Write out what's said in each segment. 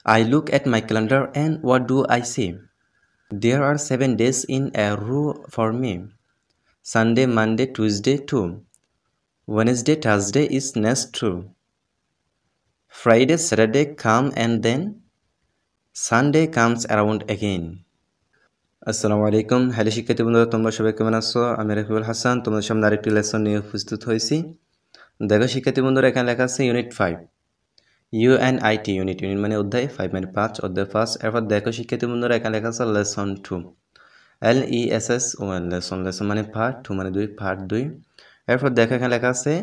I look at my calendar and what do I see? There are 7 days in a row for me. Sunday, Monday, Tuesday too. Wednesday, Thursday is next too. Friday, Saturday come and then Sunday comes around again. আসসালামু আলাইকুম। Hello শিক্ষার্থী বন্ধুরা, তোমরা সবাই কেমন আছো? আমি রাকিবুল হাসান তোমাদের সামনে আরেকটি লেসন নিয়ে উপস্থিত হয়েছি। দেখো শিক্ষার্থী বন্ধুরা, এখানে লেখা আছে ইউনিট 5 UNIT। ইউনিট মানে অধ্যায়, 5 মানে 5, অধ্যায় 5। এরপর দেখো শিক্ষার্থী বন্ধুরা, এখানে লেখা আছে লেসন 2 LESSON। লেসন মানে পার্ট, 2 মানে 2, পার্ট 2। এরপর দেখো এখানে লেখা আছে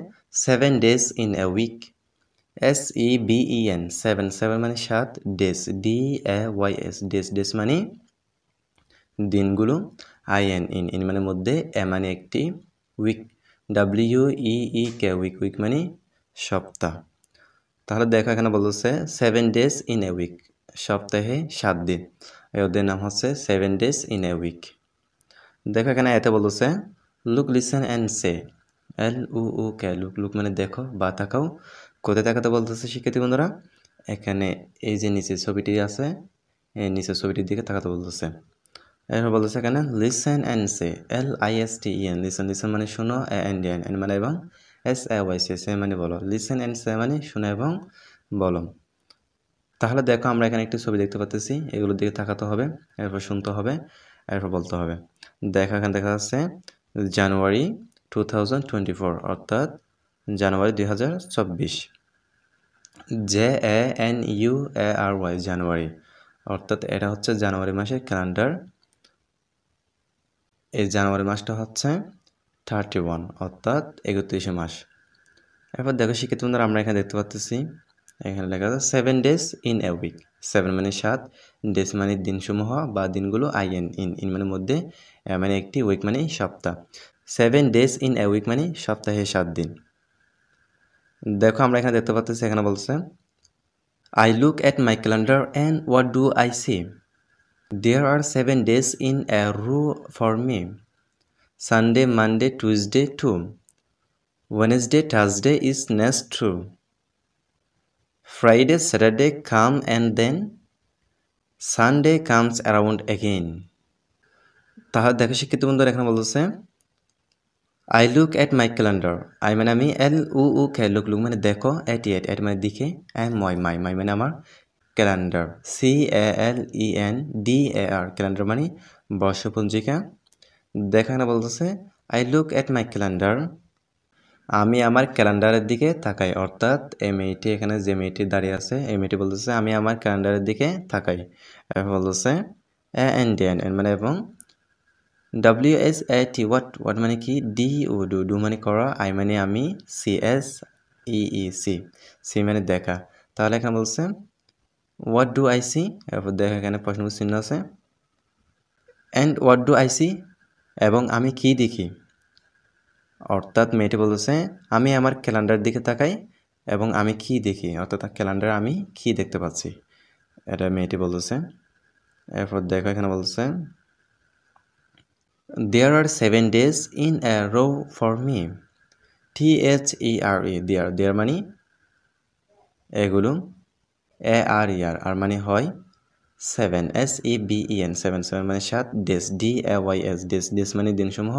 7 days in a week। SEVEN 7 মানে 7, ডেস DAYS ডেস মানে দিনগুলো, ইন মানে মধ্যে, এ মানে একটি, উইক WEEK উইক মানে সপ্তাহ। তাহলে দেখো এখানে বলতেছে 7 days in a week, সপ্তাহে 7 দিন। ওদের নাম হচ্ছে 7 days in a week। দেখো এখানে এতে বলতেছে look listen and say. LUK look মানে দেখো বা তাকাও। কোথায় তাকাতে বলতেছে শিক্ষার্থী বন্ধুরা? এখানে এই যে নিচে ছবিটি আছে, এই নিচের ছবিটির দিকে তাকাতে বলতেছে। এরপর বলতেছে এখানে listen and say. LISTEN listen মানে শোনো, এন মানে এবং, SAYC মানে বলো। লিসেন অ্যান্ড সে মানে শোনো এবং বলো। তাহলে দেখো আমরা এখানে একটি ছবি দেখতে পাচ্ছি, এগুলোর দিকে তাকাতে হবে, এরপর শুনতে হবে, এরপর বলতে হবে। দেখো এখানে দেখা যাচ্ছে জানুয়ারি 2024, অর্থাৎ জানুয়ারি 2024। JANUARY জানুয়ারি, অর্থাৎ এটা হচ্ছে জানুয়ারি মাসের ক্যালেন্ডার। এই জানুয়ারি মাসটা হচ্ছে 31, অর্থাৎ 31 মাস। এরপর দেখো শিক্ষার্থী বন্ধুরা, আমরা এখানে দেখতে পাচ্ছি এখানে লেখা আছে 7 days in a week। 7 মানে 7, ডেস মানে দিনসমূহ বা দিনগুলো, ইন মানে মধ্যে, মানে একটি, উইক মানে সপ্তাহ। 7 days in a week মানে সপ্তাহে 7 দিন। দেখো আমরা এখানে দেখতে পাচ্ছি, এখানে বলছে I look at my calendar and what do I see? There are 7 days in a row for me. Sunday, Monday, Tuesday too. Wednesday, Thursday is next too. Friday, Saturday come and then Sunday comes around again. তাহলে দেখো শিক্ষিত বন্ধুরা, এখানে বলতেছে I look at my calendar। I মানে আমি, LUK look মানে দেখো, এট মানে দিকে, মাই মানে আমার, ক্যালেন্ডার CALENDAR ক্যালেন্ডার মানে বর্ষপঞ্জিকা। দেখো এখানে বলতেছে I look at my calendar, আমি আমার ক্যালেন্ডারের দিকে তাকাই, অর্থাৎ এই মেয়েটি এখানে যে মেয়েটি দাঁড়িয়ে আছে, এই মেয়েটি বলতেছে আমি আমার ক্যালেন্ডারের দিকে তাকাই। এরপর বলতেছে এন মানে এবং, WSAT হোয়াট মানে কি, ডু মানে করা, আই মানে আমি, CSEEC মানে দেখা। তাহলে এখানে বলছে হোয়াট ডু আই সি। এরপর দেখা এখানে প্রশ্নবোধক চিহ্ন আছে। And what do I see, এবং আমি কি দেখি। অর্থাৎ মেয়েটি বলতেছে আমি আমার ক্যালেন্ডার দিকে তাকাই এবং আমি কি দেখি, অর্থাৎ ক্যালেন্ডারে আমি কি দেখতে পাচ্ছি, এটা মেয়েটি বলতেছে। এরপর দেখো এখানে বলতেছে There are 7 days in a row for me. THERE দেয়ার মানে এগুলো, ARER আর মানে হয় 7, SEVEN 7 মানে 7, ডেস DAYS ডেস মানে দিনসমূহ,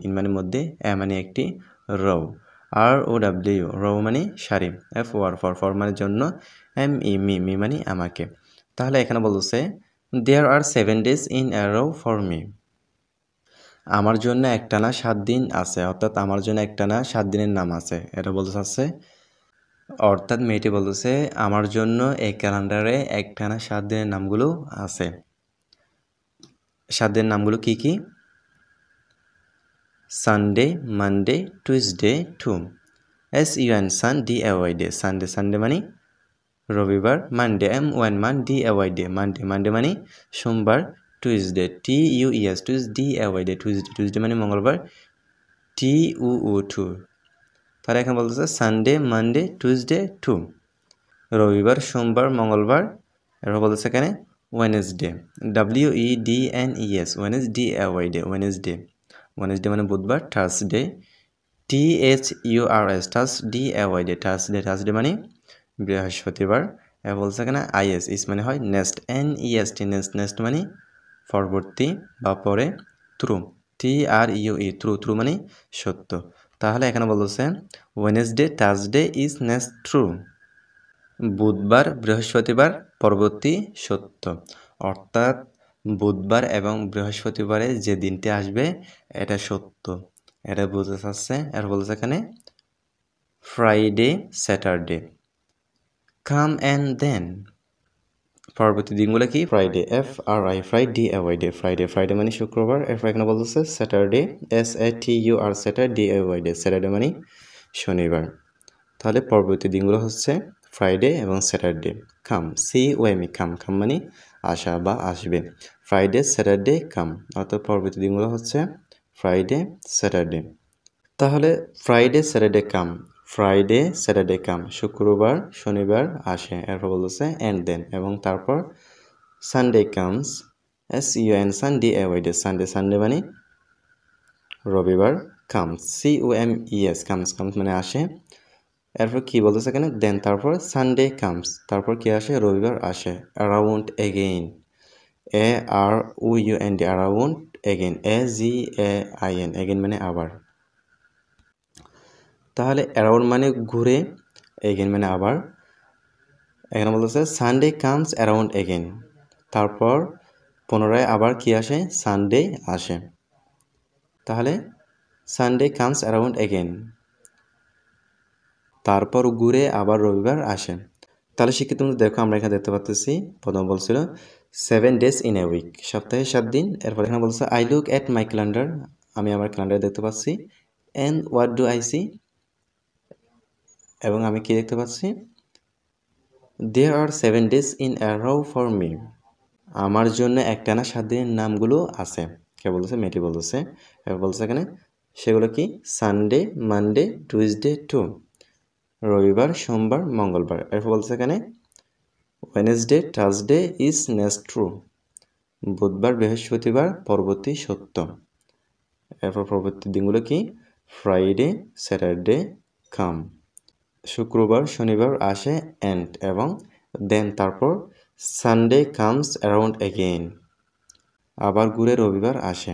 ইন মানে মধ্যে, এ মানে একটি, ROW মানে সারি, ফর মানে জন্য, মি মানে আমাকে। তাহলে এখানে বলছে There are 7 days in a row for me। আমার জন্য একটানা 7 দিন আছে, অর্থাৎ আমার জন্য একটানা 7 দিনের নাম আছে, এটা বলতে চাচ্ছে। অর্থাৎ মেয়েটি বলতেছে আমার জন্য এই ক্যালেন্ডারে একটানা 7 দিনের নামগুলো আছে। 7 দিনের নামগুলো কি কি? Sunday, Monday, Tuesday to. SUN Sunday মানে রবিবার। মানডে মান মানডে মানে সোমবার। টুইসডে টুইসডে মানে মঙ্গলবার। TUU তাহলে এখানে বলতেছে সানডে, মানডে, টুইসডে টু, রবিবার, সোমবার, মঙ্গলবার। এরপর বলতেছে এখানে ওয়েনেসডে, WEDNES ওয়েনেসডে মানে বুধবার। থার্সডে THURS থার্সডে মানে বৃহস্পতিবার। এবার বলছে এখানে আইএস ইস মানে হয় নেক্সট, NEST নেক্সট, নেক্সট মানে পরবর্তী বা পরে, ট্রু TRUE ট্রু, ট্রু মানে সত্য। তাহলে এখানে বলছে Wednesday Thursday is next true, বুধবার বৃহস্পতিবার পরবর্তী সত্য। অর্থাৎ বুধবার এবং বৃহস্পতিবারে যে দিনটি আসবে এটা সত্য, এটা বুঝতে চাচ্ছে। আর বলছে এখানে Friday Saturday come and then, পরবর্তী দিনগুলো কি Friday FRI FRIDAY Friday, Friday মানে শুক্রবার। এরপর এখানে বলতেছে স্যাটারডে SATUR SATURDAY স্যাটারডে মানে শনিবার। তাহলে পরবর্তী দিনগুলো হচ্ছে ফ্রাইডে এবং স্যাটারডে। কাম COME কাম, কাম মানে আসা বা আসবে। ফ্রাইডে স্যাটারডে কাম, অর্থাৎ পরবর্তী দিনগুলো হচ্ছে ফ্রাইডে স্যাটারডে। তাহলে ফ্রাইডে স্যাটারডে কাম, ফ্রাইডে স্যাটারডে কাম শুক্রবার শনিবার আসে। এরপর বলতেছে অ্যান্ড দেন এবং তারপর Sunday comes SUN SUNDAY Sunday, Sunday মানে রবিবার। কামস COMES কামস, কামস মানে আসে। এরপর কি বলতেছে এখানে দেন তারপর সানডে কামস, তারপর কি আসে রবিবার আসে। Around again AROUND around again AGAIN again মানে আবার। তাহলে অ্যারাউন্ড মানে ঘুরে, এগেইন মানে আবার। এখানে বলতেছে সানডে কামস অ্যারাউন্ড এগেইন, তারপর পুনরায় আবার কি আসে সানডে আসে। তাহলে সানডে কামস অ্যারাউন্ড এগেইন, তারপর ঘুরে আবার রবিবার আসে। তাহলে শিক্ষিত তোমরা দেখো আমরা এখানে দেখতে পাচ্ছি প্রথম বলছিল 7 days in a week, সপ্তাহে 7 দিন। এরপর এখানে বলছে I look at my calendar, আমি আমার ক্যালেন্ডার দেখতে পাচ্ছি। And what do I see, এবং আমি কি দেখতে পাচ্ছি দেয়ার আর 7 days in a row for me, আমার জন্য একটানা 7 দিনের নামগুলো আছে। কে বলছে মেয়েটি বলছে। এবার বলছে এখানে সেগুলো কি সানডে মানডে টুইসডে টু, রবিবার সোমবার মঙ্গলবার। এরপর বলছে এখানে Wednesday Thursday is next true, বুধবার বৃহস্পতিবার পরবর্তী সত্য। এরপর পরবর্তী দিনগুলো কি ফ্রাইডে স্যাটারডে কাম, শুক্রবার শনিবার আসে অ্যান্ড এবং দেন তারপর সানডে কামস অ্যারাউন্ড এগেইন, আবার ঘুরে রবিবার আসে।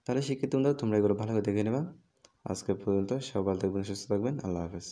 তাহলে শিক্ষিত তোমরা এগুলো ভালো করে দেখে নেবা। আজকে পর্যন্ত সব ভালো থাকবেন, সুস্থ থাকবেন, আল্লাহ হাফেজ।